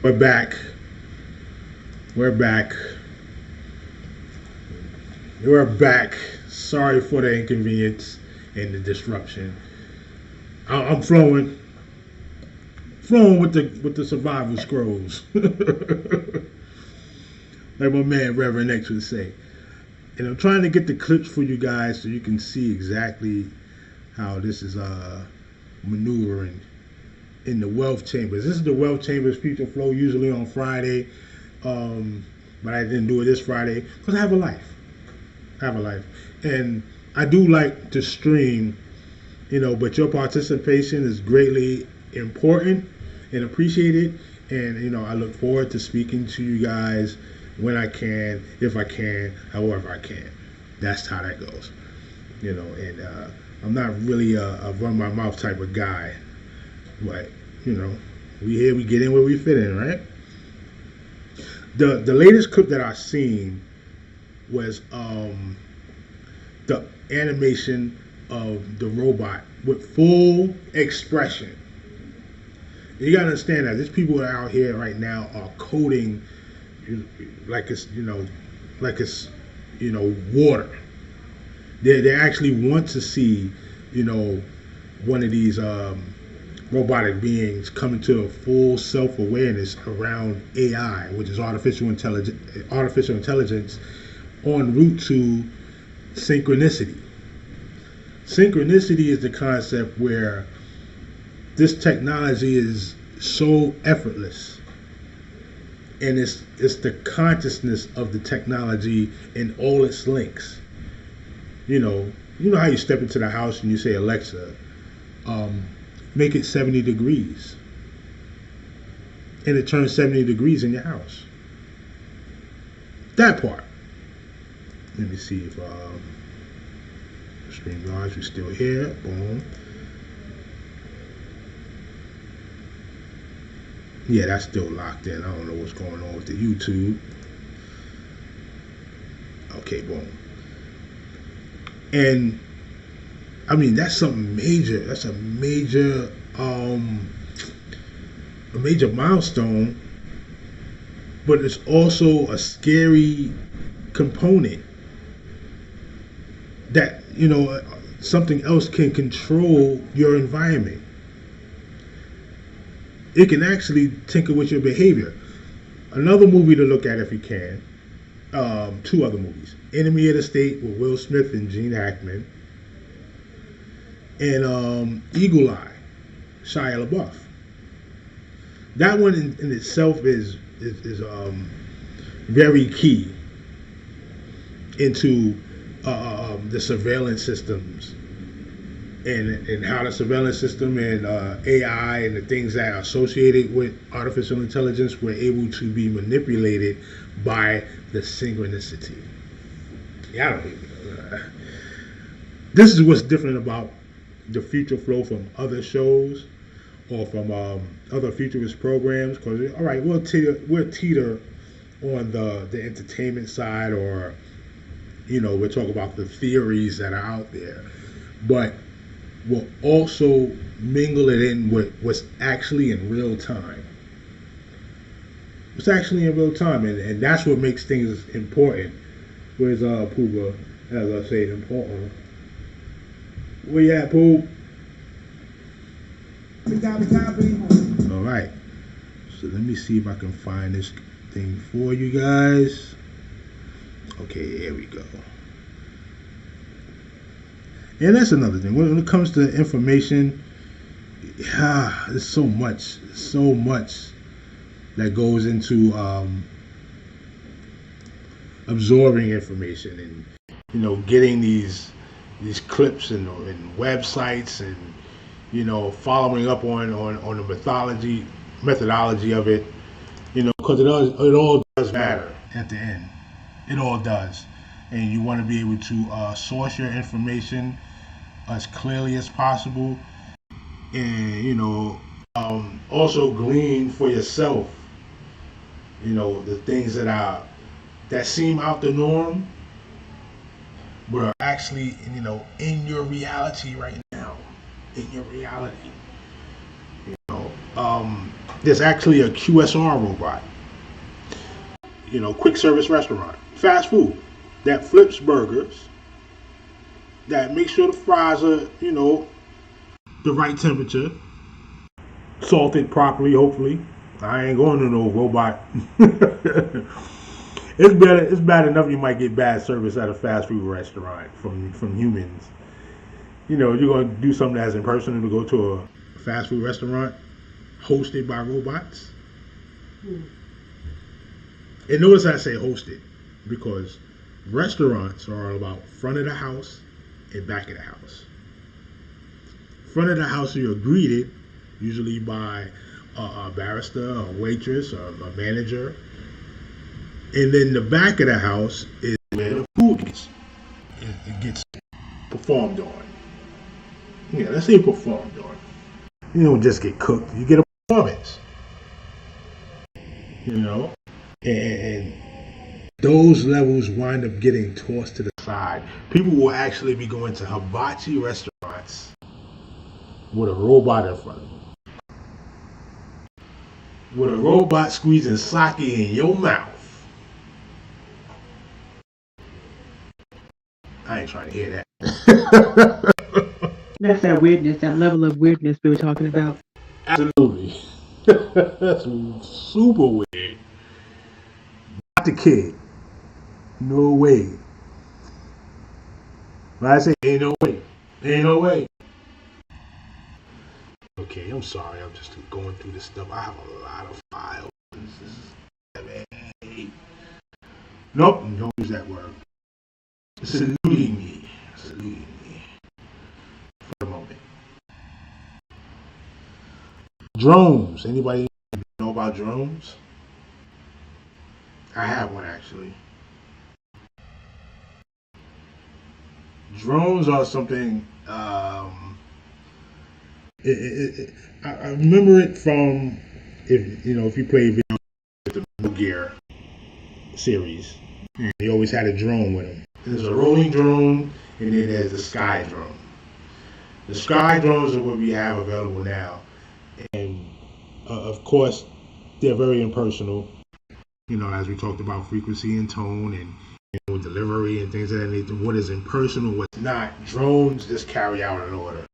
We're back. We're back. We're back. Sorry for the inconvenience and the disruption. I'm flowing with the survival scrolls, like my man Reverend X would say. And I'm trying to get the clips for you guys so you can see exactly how this is maneuvering in the wealth chambers. This is the wealth chambers future flow usually on Friday, but I didn't do it this Friday because I have a life. And I do like to stream, but your participation is greatly important and appreciated. And I look forward to speaking to you guys when I can, if I can, however I can. That's how that goes. And I'm not really a run my mouth type of guy, but we get in where we fit in, right? The latest clip that I seen was the animation of the robot with full expression. You gotta understand that there's people out here right now are coding like it's water. They actually want to see one of these robotic beings coming to a full self-awareness around AI, which is artificial intelligence en route to synchronicity. Synchronicity is the concept where this technology is so effortless, and it's the consciousness of the technology and all its links. You know how you step into the house and you say, Alexa, make it 70 degrees, and it turns 70 degrees in your house. That part. Let me see if StreamYards, we're still here. Boom. Yeah, that's still locked in. I don't know what's going on with the YouTube. Okay, boom. And I mean, that's something major. That's a major milestone, but it's also a scary component that something else can control your environment. It can actually tinker with your behavior. Another movie to look at if you can, two other movies: Enemy of the State with Will Smith and Gene Hackman, and Eagle Eye, Shia LaBeouf. That one in itself is very key into the surveillance systems and how the surveillance system and AI and the things that are associated with artificial intelligence were able to be manipulated by the synchronicity. Yeah, I don't even know. This is what's different about the future flow from other shows or from other futurist programs. Because all right, we'll teeter on the entertainment side, or we'll talk about the theories that are out there, but we'll also mingle it in with what's actually in real time. It's actually in real time, and that's what makes things important. Where's Pooba? As I say, important. Where you at, Poop? All right. So let me see if I can find this thing for you guys. Okay, here we go. And that's another thing. When it comes to information, there's so much that goes into absorbing information and getting these clips and websites and following up on the methodology of it. Because it all does matter at the end. It all does. And you want to be able to source your information as clearly as possible, and also glean for yourself the things that seem out the norm but are actually in your reality right now, in your reality. There's actually a QSR robot, quick service restaurant, fast food, that flips burgers, that makes sure the fries are, the right temperature, salted properly, hopefully. I ain't going to no robot. It's bad enough you might get bad service at a fast food restaurant from humans. You're going to do something that's impersonal to go to a fast food restaurant hosted by robots. And notice I say hosted because restaurants are all about front of the house and back of the house. Front of the house, you're greeted usually by a barista, a waitress, or a manager. And then the back of the house is where the food gets performed on. Yeah, let's say performed on. You don't just get cooked, you get a performance. And those levels wind up getting tossed to the side. People will actually be going to hibachi restaurants with a robot in front of them. With a robot squeezing sake in your mouth. I ain't trying to hear that. That's that weirdness, that level of weirdness we were talking about. Absolutely. That's super weird. Not the kid. No way. When I say ain't no way. Ain't no way. Okay, I'm sorry. I'm just going through this stuff. I have a lot of files. Nope, don't use that word. Saluting me. For a moment. Drones. Anybody know about drones? I have one actually. Drones are something. I remember it from if you play video with the Metal Gear series. They always had a drone with them. There's a rolling drone, and then there's the sky drone. The sky drones are what we have available now, and of course, they're very impersonal. As we talked about frequency and tone and delivery and things of that nature. What is impersonal, what's not. Drones just carry out an order.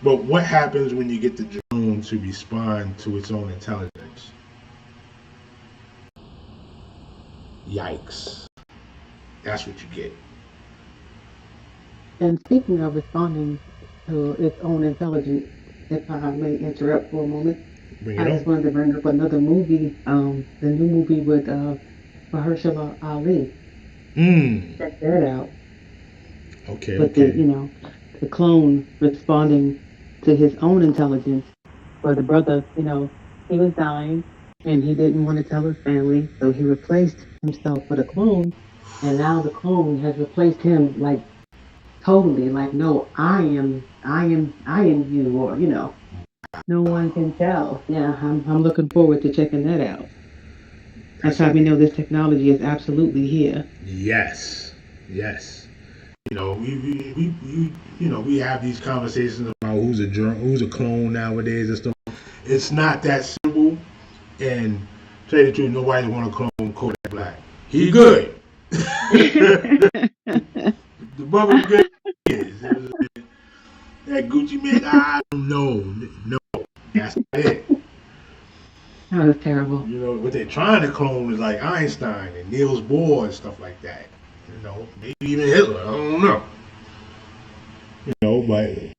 But what happens when you get the drone to respond to its own intelligence? Yikes. That's what you get. And speaking of responding to its own intelligence, if I may interrupt for a moment, Bring I it just on. wanted to bring up another movie, the new movie with Mahershala Ali. Check that out. Okay, With okay. the clone responding to his own intelligence, where the brother, he was dying and he didn't want to tell his family, so he replaced himself with a clone, and now the clone has replaced him like totally, like, no, I am you, or no one can tell. Yeah, I'm looking forward to checking that out. That's how we know this technology is absolutely here. Yes. We have these conversations about who's a clone nowadays and stuff. It's not that simple. And to tell you the truth, nobody want to clone Kodak Black. He good. The brother good is. That Gucci man, I don't know. No, that's not it. That was terrible. What they're trying to clone is like Einstein and Niels Bohr and stuff like that. Maybe even Hitler. I don't know. But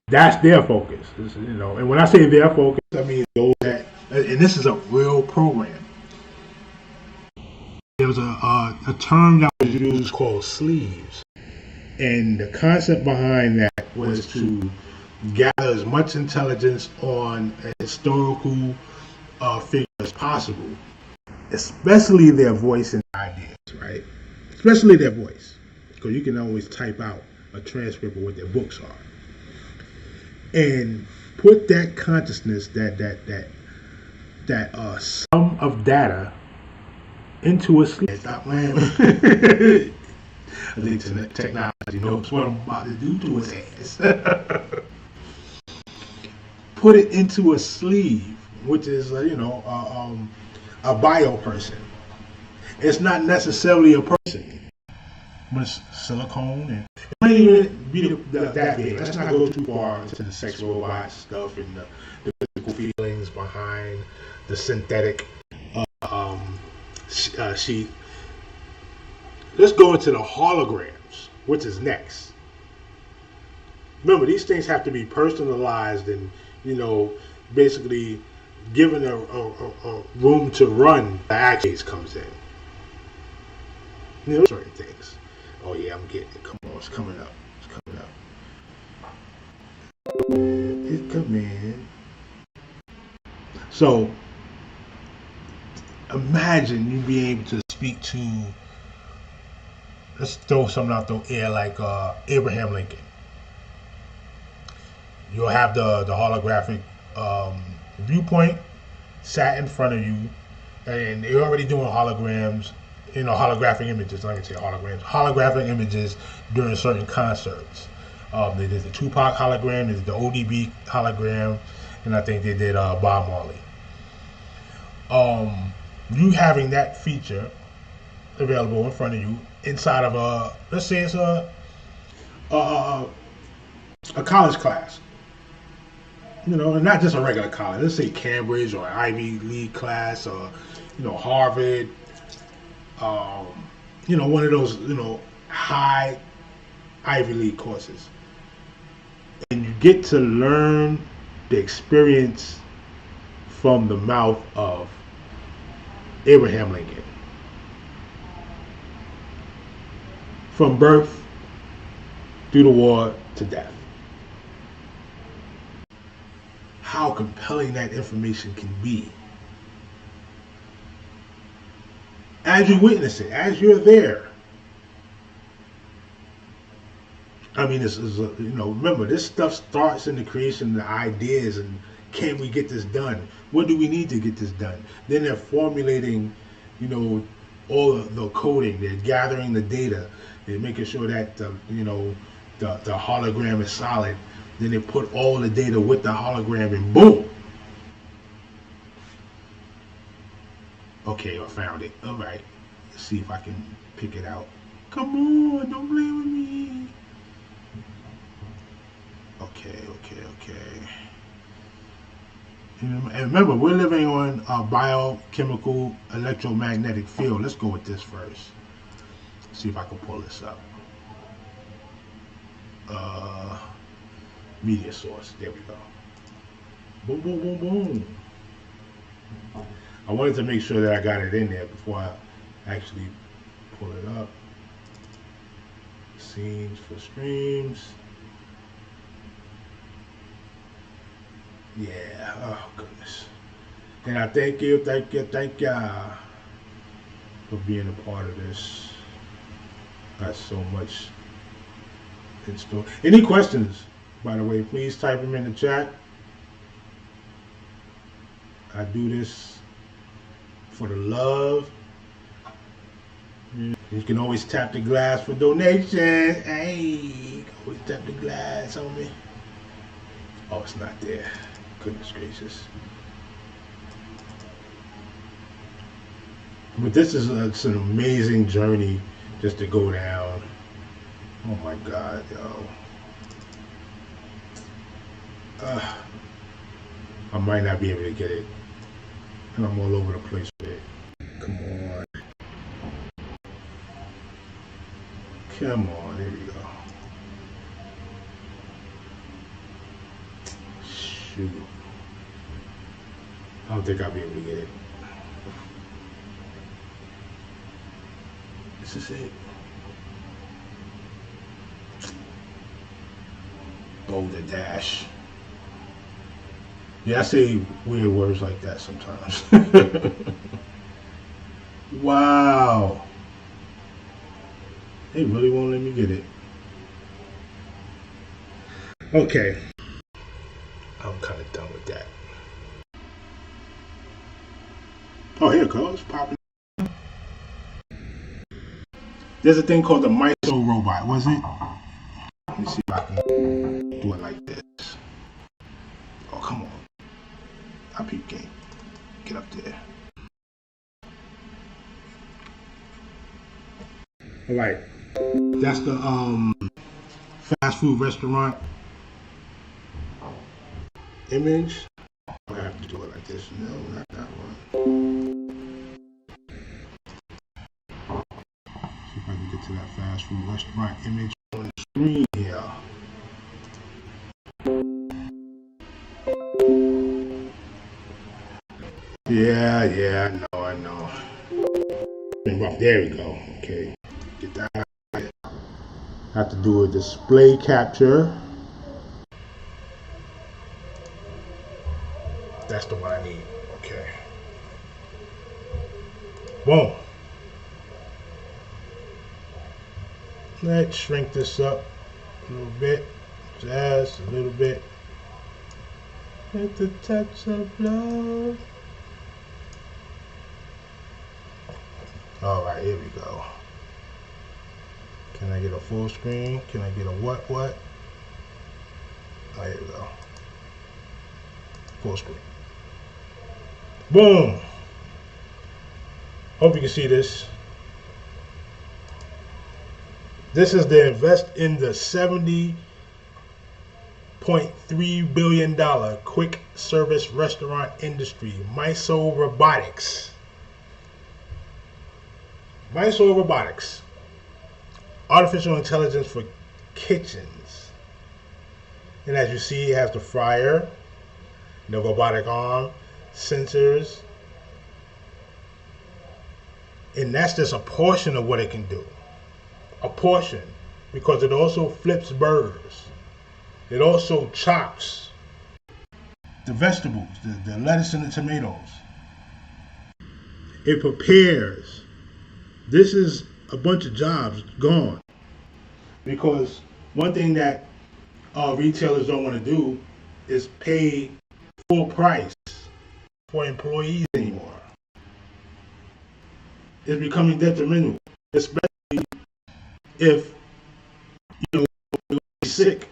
that's their focus. And when I say their focus, I mean those that. And this is a real program. There was a term that was used called sleeves, and the concept behind that was to gather as much intelligence on a historical figure as possible, especially their voice and ideas, right? Especially their voice, because you can always type out a transcript of what their books are, and put that consciousness, that sum of data into a sleep. Stop playing. I think technology knows what I'm about to do to his ass. Put it into a sleeve, which is a bio person. It's not necessarily a person, but it's silicone, and it might even be that big. Let's not go too far into the sex robot stuff and the physical feelings behind the synthetic sheath. Let's go into the holograms, which is next. Remember, these things have to be personalized and, basically given a room to run. The actuates comes in. Certain things. Oh yeah, I'm getting it. Come on, it's coming up. It's coming up. It's coming. So, imagine you being able to speak to, let's throw something out the air like Abraham Lincoln. You'll have the holographic viewpoint sat in front of you, and they're already doing holograms, holographic images. I can say holographic images during certain concerts. They did the Tupac hologram, they did the ODB hologram, and I think they did Bob Marley. You having that feature available in front of you inside of let's say it's a college class. And not just a regular college. Let's say Cambridge or Ivy League class or, Harvard. One of those, high Ivy League courses. And you get to learn the experience from the mouth of Abraham Lincoln. From birth through the war to death. How compelling that information can be. As you witness it, as you're there. I mean, this is, remember, this stuff starts in the creation of the ideas and can we get this done? What do we need to get this done? Then they're formulating, all of the coding. They're gathering the data. They're making sure that, the hologram is solid. Then they put all the data with the hologram and boom. Okay, I found it. All right. Let's see if I can pick it out. Come on, don't play with me. Okay. And remember, we're living on a biochemical electromagnetic field. Let's go with this first. See if I can pull this up. Media source. There we go. Boom, boom, boom, boom. I wanted to make sure that I got it in there before I actually pull it up. Scenes for streams. Yeah. Oh, goodness. And I thank you for being a part of this. Got so much in store. Any questions? By the way, please type them in the chat. I do this for the love. You can always tap the glass for donations. Hey, you can always tap the glass on me. Oh, it's not there. Goodness gracious. But this is it's an amazing journey just to go down. Oh my God, yo. I might not be able to get it. And I'm all over the place with it. Come on. Come on, there we go. Shoot. I don't think I'll be able to get it. This is it. Oh, the dash. Yeah, I say weird words like that sometimes. Wow. They really won't let me get it. Okay. I'm kind of done with that. Oh, here it goes. Popping. There's a thing called the Maestro robot, was it? Let me see if I can do it like this. Oh, come on. I peep game. Get up there. All right. That's the fast food restaurant image. I have to do it like this. No, not that one. See if I can get to that fast food restaurant image on the screen here. Yeah, I know. There we go. Okay, get that. Have to do a display capture. That's the one I need. Okay. Boom. Let's shrink this up a little bit. Just a little bit. With the touch of love. Alright, here we go. Can I get a full screen? Can I get a what? Oh, here we go. Full screen. Boom! Hope you can see this. This is the invest in the $70.3 billion quick service restaurant industry, Miso Robotics. Miso Robotics. Artificial intelligence for kitchens. And as you see, it has the fryer, the robotic arm, sensors. And that's just a portion of what it can do. A portion. Because it also flips burgers. It also chops the vegetables, the lettuce and the tomatoes. It prepares. This is a bunch of jobs gone. Because one thing that retailers don't want to do is pay full price for employees anymore. It's becoming detrimental, especially if you're sick.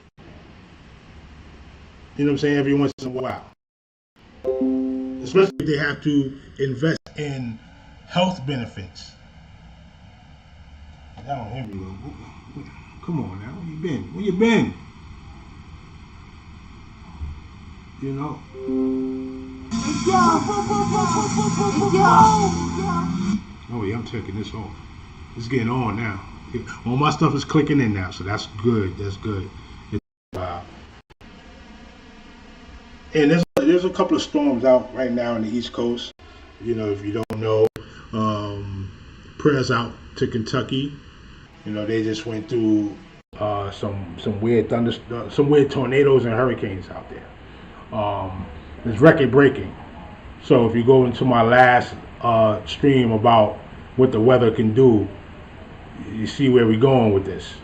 You know what I'm saying? Every once in a while. Especially if they have to invest in health benefits. I don't hear me. Come on now. Where you been? Where you been? You know? Oh yeah, I'm taking this off. It's getting on now. All my stuff is clicking in now, so that's good. That's good. Wow. And there's a couple of storms out right now on the East Coast. You know, if you don't know, prayers out to Kentucky. You know, they just went through some weird some weird tornadoes and hurricanes out there. It's record breaking. So if you go into my last stream about what the weather can do, you see where we're going with this.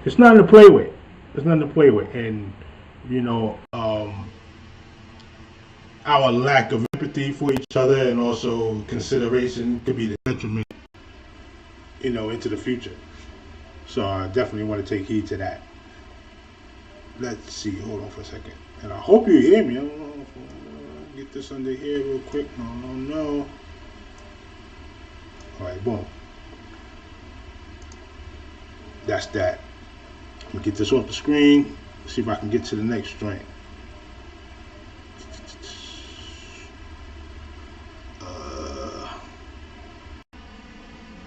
It's nothing to play with. It's nothing to play with. And, you know, our lack of empathy for each other and also consideration could be the detriment, you know, into the future. So I definitely want to take heed to that. Let's see. Hold on for a second. And I hope you hear me. I don't know if I'll get this under here real quick. No. All right, boom. That's that. I'm gonna get this off the screen. See if I can get to the next string.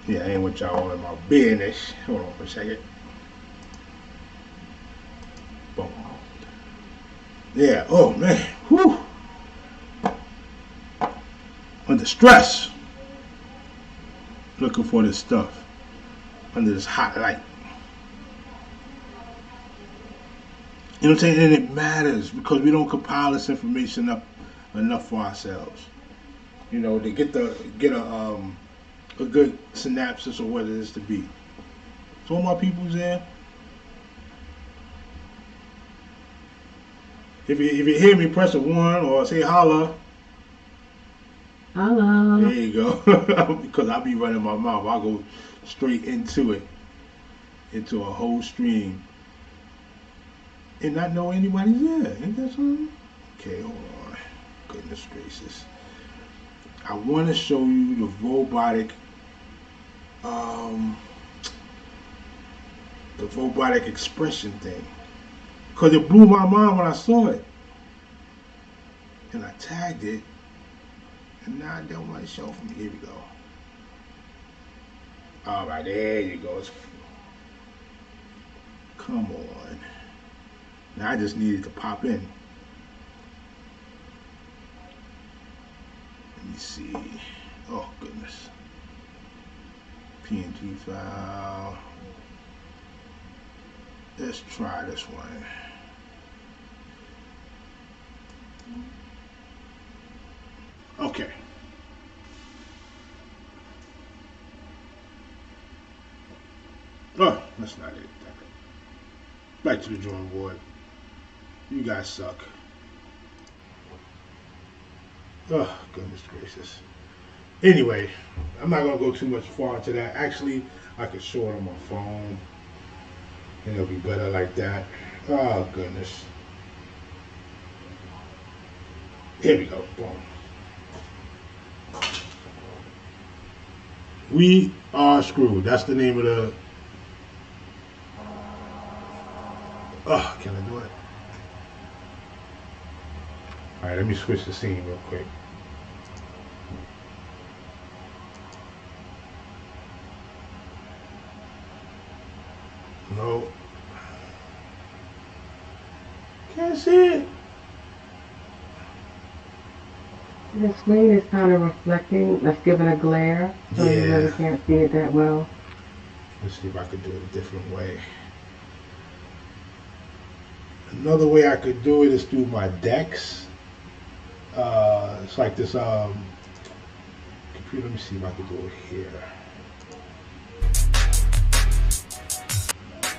Yeah, I ain't with y'all all in my business. Hold on for a second. Boom. Yeah, oh man. Whew. Under stress. Looking for this stuff. Under this hot light. You know what I'm saying? And it matters because we don't compile this information up enough for ourselves. You know, to get a good synopsis of what it is to be. So all my people's there. If you hear me, press a 1 or say holla. Hello. There you go. Because I'll be running my mouth. I'll go straight into it. Into a whole stream. And not know anybody's there. Ain't that something? Okay, hold on. Goodness gracious. I want to show you the um, robotic expression thing, cause it blew my mind when I saw it, and I tagged it, and now I don't want to show from. Here we go. All right, there you go. Come on. Now I just needed to pop in. Let me see. Oh goodness. PNG file. Let's try this one. Okay. Oh, that's not it. Back to the drawing board. You guys suck. Oh, goodness gracious. Anyway, I'm not going to go too much far into that. Actually, I could show it on my phone. And it'll be better like that. Oh, goodness. Here we go. Boom. We are screwed. That's the name of the... Oh, can I do it? Alright, let me switch the scene real quick. No. Can't see it. The screen is kind of reflecting. Let's give it a glare so you really can't see it that well. Let's see if I could do it a different way. Another way I could do it is through my decks. It's like this computer. Let me see if I can do it here.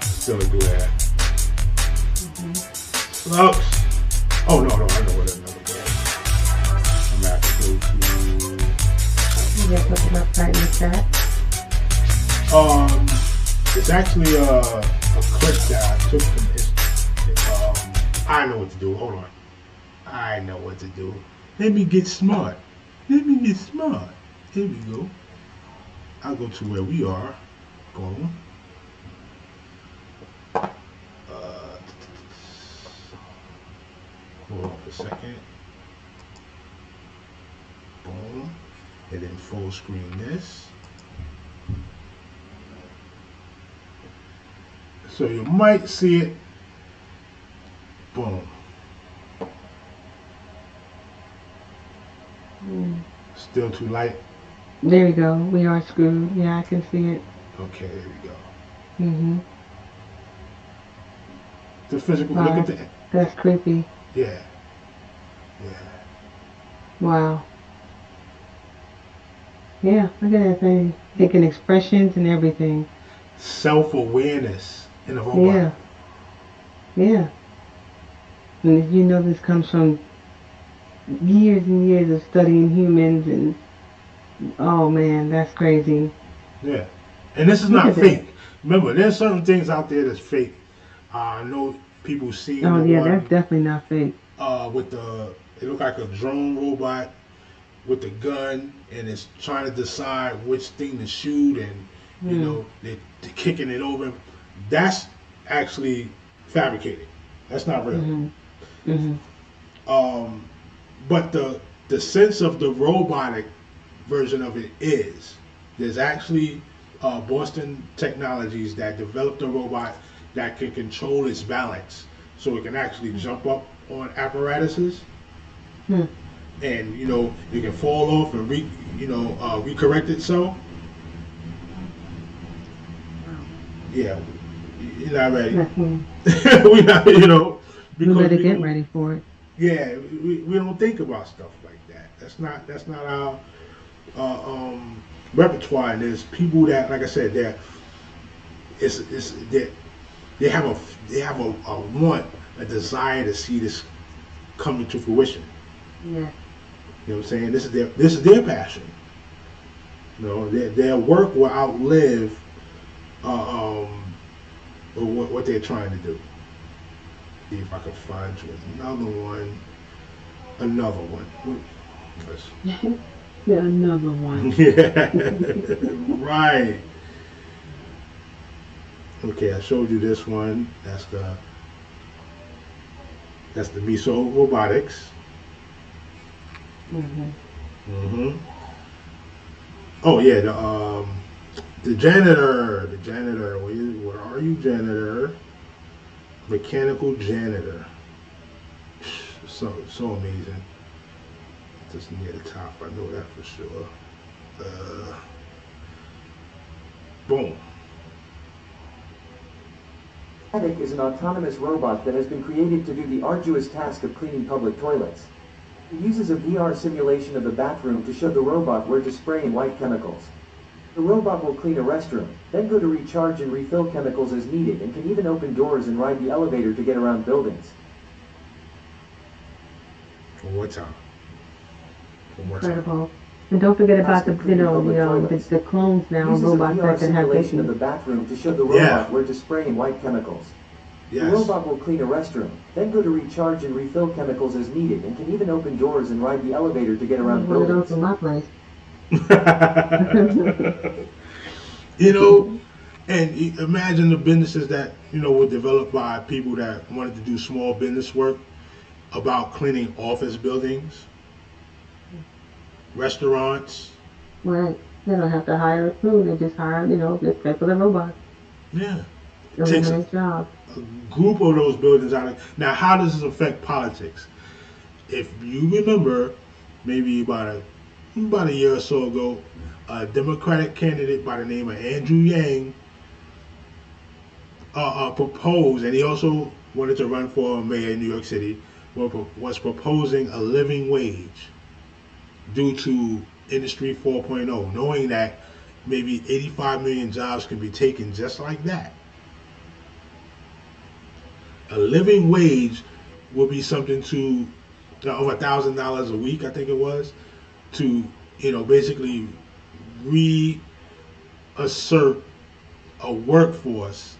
Still do that. Looks. Oh no, I know what another way. I'm gonna have to go to. You guys put it up right in the chat. It's actually a clip that I took from it. I know what to do. Hold on. I know what to do. Let me get smart. Here we go. I'll go to where we are. Boom. Hold on for a second. Boom. And then full screen this. So you might see it. Boom. Still too light? There you go. We are screwed. Yeah, I can see it. Okay, there we go. The physical, wow. Look at the... That's creepy. Yeah. Wow. Yeah, look at that thing. Taking expressions and everything. Self-awareness in a robot. Yeah. And you know this comes from years and years of studying humans and oh man, that's crazy. Yeah. And this is not fake. Remember, there's certain things out there that's fake. I know people see. Oh yeah, that's definitely not fake. With it looked like a drone robot with the gun, and it's trying to decide which thing to shoot, and you know they're kicking it over. That's actually fabricated. That's not real. But the sense of the robotic version of it is there's actually Boston Technologies that developed a robot that can control its balance, so it can actually jump up on apparatuses, and you know it can fall off and recorrect itself. Yeah, you're not ready. We're not, We better get ready for it. Yeah, we don't think about stuff like that. That's not our repertoire. And there's people that, like I said, they have a want, a desire to see this come into fruition. Yeah. You know what I'm saying? This is their passion. You know, their work will outlive what they're trying to do. See if I can find you another one. Another one. Yeah. Right. Okay, I showed you this one. That's the Miso Robotics. Hmm. Hmm. Oh yeah, the janitor. The janitor. Where are you, janitor? Mechanical janitor. So amazing. Just near the top. I know that for sure. Uh, Boom. Attic is an autonomous robot that has been created to do the arduous task of cleaning public toilets. It uses a VR simulation of the bathroom to show the robot where to spray in white chemicals. The robot will clean a restroom, then go to recharge and refill chemicals as needed, and can even open doors and ride the elevator to get around buildings. One more time. One more time. Incredible. And don't forget about Task the, of cleaning public toilets. the clones It now, uses a robots VR that can have simulation of the vision. bathroom to show the Yeah. robot where to spray in white chemicals. The Yes. robot will clean a restroom, then go to recharge and refill chemicals as needed, and can even open doors and ride the elevator to get around One of those buildings. in my place. You know, and imagine the businesses that were developed by people that wanted to do small business work about cleaning office buildings, restaurants. Right. They don't have to hire a crew. They just hire, just regular robots. Yeah, Doing takes a a, nice job. a group of those buildings out of. Now, how does this affect politics? If you remember, maybe about a year or so ago, a Democratic candidate by the name of Andrew Yang proposed, and he also wanted to run for mayor in New York City, was proposing a living wage due to Industry 4.0, knowing that maybe 85 million jobs can be taken just like that. A living wage would be something to over $1,000 a week, I think it was, to basically reassert a workforce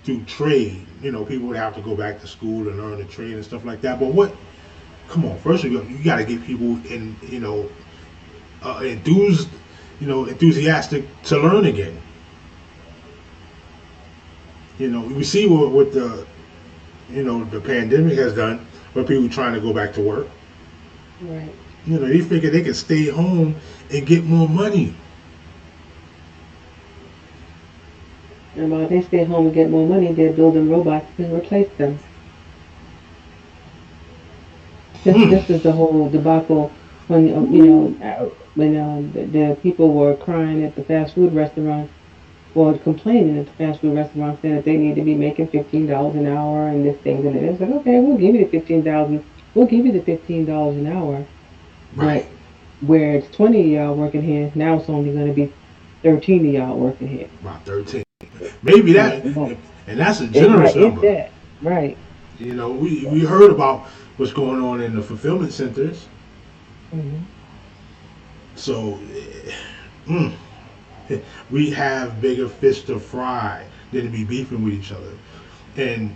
through trade. People would have to go back to school and learn the trade and stuff like that. But what? Come on, first you got to get people enthused, enthusiastic to learn again. We see what the pandemic has done, for people trying to go back to work. Right. They figure they can stay home and get more money. And while they stay home and get more money, they're building robots to replace them. This is the whole debacle when the people were crying at the fast food restaurants, or complaining at the fast food restaurants, saying that they need to be making $15 an hour and this thing and that. It's like, okay, we'll give you the 15,000. We'll give you the $15 an hour, Right. but where it's 20 of y'all working here, now it's only going to be 13 of y'all working here. About 13. Maybe that, and that's a generous It's number. that, right? We heard about what's going on in the fulfillment centers. Hmm. So mm, we have bigger fish to fry than to be beefing with each other. And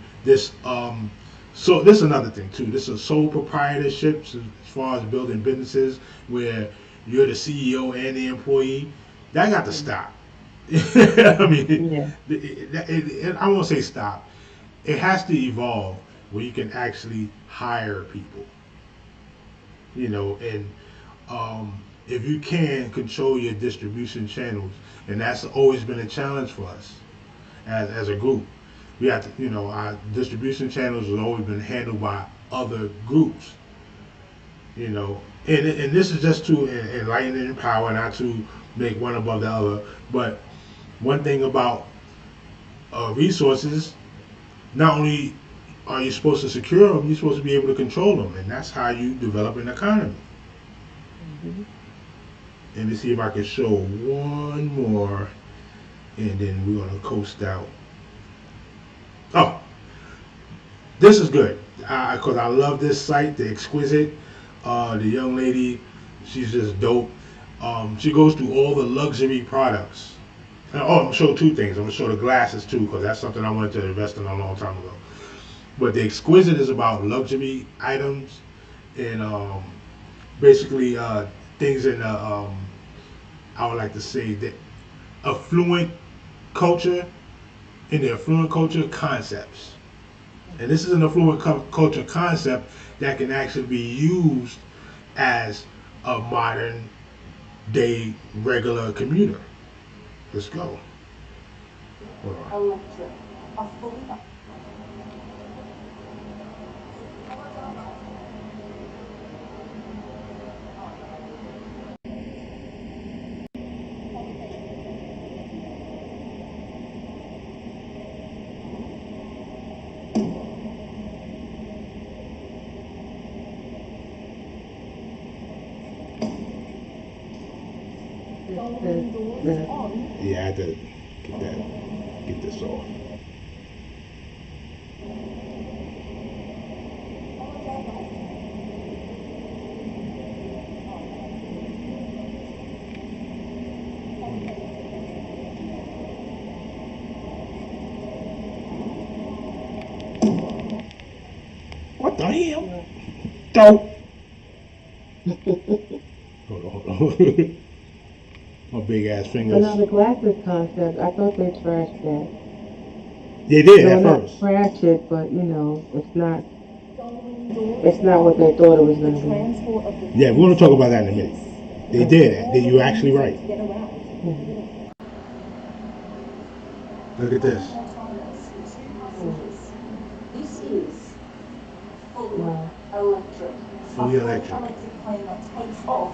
so this is another thing too. This is sole proprietorships as far as building businesses where you're the CEO and the employee. That got to stop. I mean, Yeah. I won't say stop. It has to evolve where you can actually hire people. And if you can control your distribution channels, and that's always been a challenge for us as a group. We have to, our distribution channels have always been handled by other groups. And this is just to enlighten and empower, not to make one above the other. But one thing about resources, not only are you supposed to secure them, you're supposed to be able to control them, and that's how you develop an economy. Hmm. And let's see if I can show one more, and then we're gonna coast out. Oh, this is good because I love this site, the Exquisite. The young lady, she's just dope. She goes through all the luxury products. And, I'm gonna show two things. I'm gonna show the glasses too, because that's something I wanted to invest in a long time ago. But the Exquisite is about luxury items and basically things in I would like to say that affluent culture, in the affluent culture concepts. And this is an affluent culture concept that can actually be used as a modern day regular commuter. Let's go. Hold on. Electric. A fully The Yeah, I had to get this off. What the hell? Don't. Hold on. My big ass fingers. another glasses concept. I thought they trashed that. They did No, at not first. trash it, but it's not what they thought it was going to be. Yeah, we're gonna talk about that in a minute. They did. You're actually right. Look at this. This is fully Wow. electric. Fully A full electric. electric plane that takes off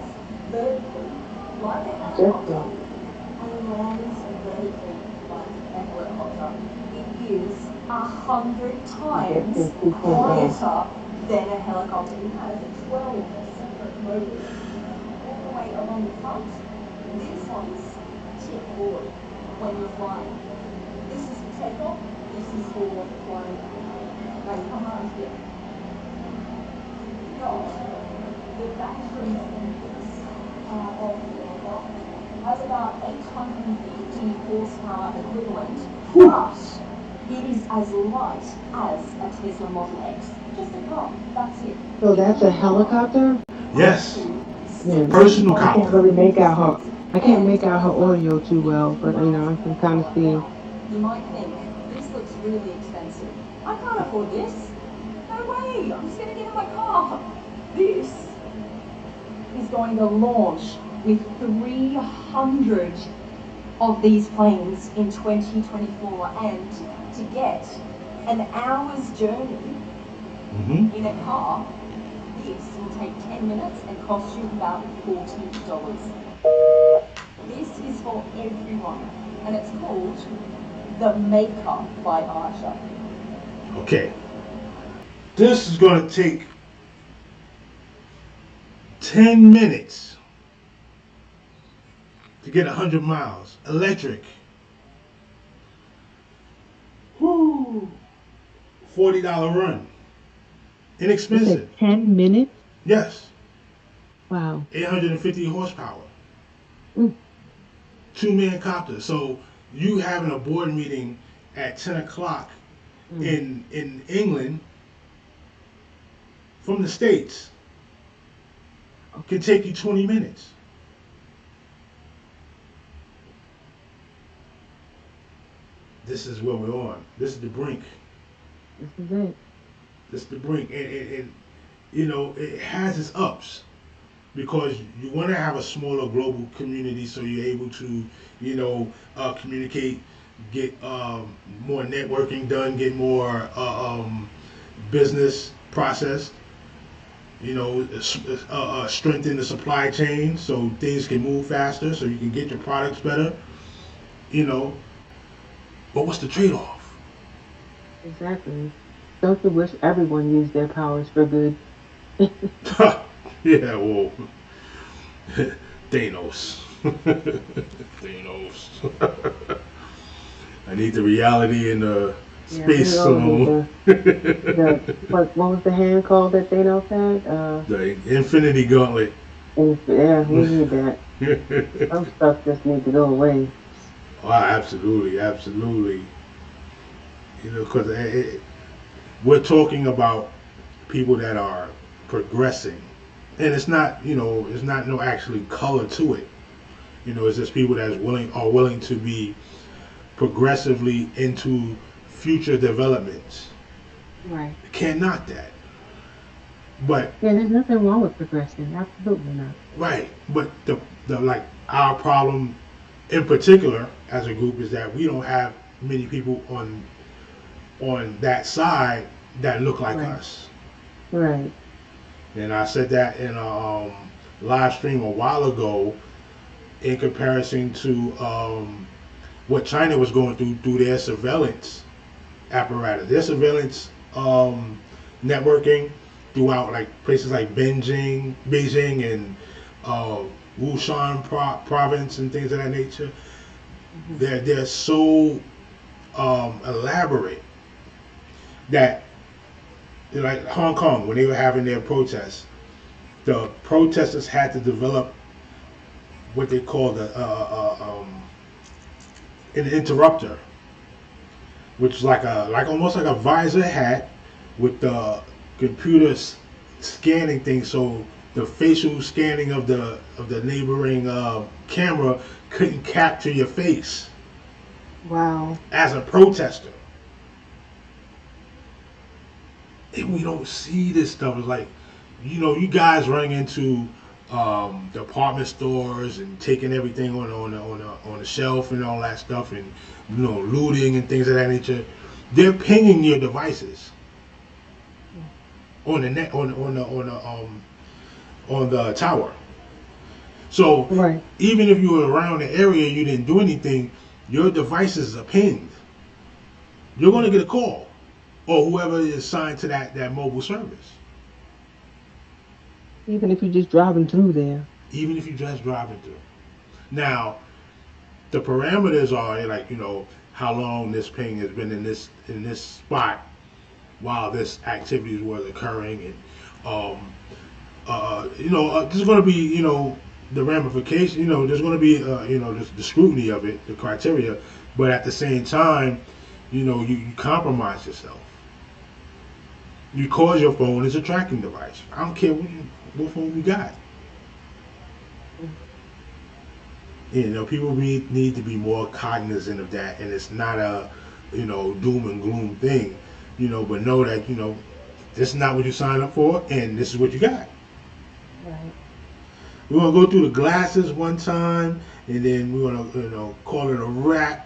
vertically, like a Just helicopter, that. and lands vertically like a helicopter. It is 100 times Yes, yes, quieter than a helicopter. It has 12 separate motors all the way along the front. These ones tip forward when you're flying. This is for takeoff. This is for flying. Now you come around here. Got the batteries in this of the aircraft has about 850 horsepower equivalent, but it is as light as a Tesla Model X. Just a car. That's it. So that's a helicopter? Yes. Yeah, Personal I can't copter. really make out her. I can't make out her audio too well, but I can kind of see. You might think this looks really expensive. I can't afford this. No way. I'm just gonna get in my car. This is going to launch with 300 of these planes in 2024, and to get an hour's journey Mm-hmm. in a car, this will take 10 minutes and cost you about $40. This is for everyone, and it's called The Maker by Archer. Okay. This is gonna take 10 minutes to get 100 miles. Electric. Woo. $40 run. You Inexpensive. said 10 minutes? Yes. Wow. 850 horsepower. Mm. 2-man copter. So you having a board meeting at 10 o'clock in England from the States can take you 20 minutes. This is where we're on. This is the brink. This is it. This is the brink. And you know, it has its ups because you want to have a smaller global community so you're able to, you know, communicate, get more networking done, get more business processed, you know, strengthen the supply chain so things can move faster so you can get your products better, you know. But what's the trade-off? Exactly. Don't you wish everyone used their powers for good? Yeah, well, Thanos. Thanos. I need the reality in the space zone. What was the hand called that Thanos had? The Infinity Gauntlet. Yeah, we need that. Some stuff just needs to go away. Oh, absolutely, absolutely. You know, because we're talking about people that are progressing and it's not, it's not no actually color to it. It's just people that's willing to be progressively into future developments. Right. Can't knock that. But Yeah, there's nothing wrong with progression. Absolutely not. right, but the like our problem in particular as a group is that we don't have many people on that side that look like Right. us. Right. And I said that in a live stream a while ago in comparison to what China was going through their surveillance apparatus, their surveillance networking throughout like places like Beijing and Wushan province and things of that nature. Hmm. They're so elaborate that like Hong Kong when they were having their protests, the protesters had to develop what they call an interrupter, which is like almost like a visor hat with the computer scanning thing, so the facial scanning of the neighboring camera couldn't capture your face Wow. as a protester. And we don't see this stuff. It's like, you guys running into department stores and taking everything on the shelf and all that stuff, and looting and things of that nature. They're pinging your devices on the net on the tower. So Right. even if you were around the area, you didn't do anything. Your devices are pinged. You're going to get a call, or whoever is assigned to that mobile service. Even if you're just driving through there. Even if you're just driving through. Now, the parameters are like how long this ping has been in this spot while this activities was occurring, and there's going to be the ramification. There's going to be the scrutiny of it, the criteria, but at the same time, you compromise yourself. You cause your phone as a tracking device. I don't care what phone you got. People need to be more cognizant of that, and it's not a doom and gloom thing, but know that this is not what you signed up for, and this is what you got. Right. We're gonna go through the glasses one time, and then we're gonna call it a wrap.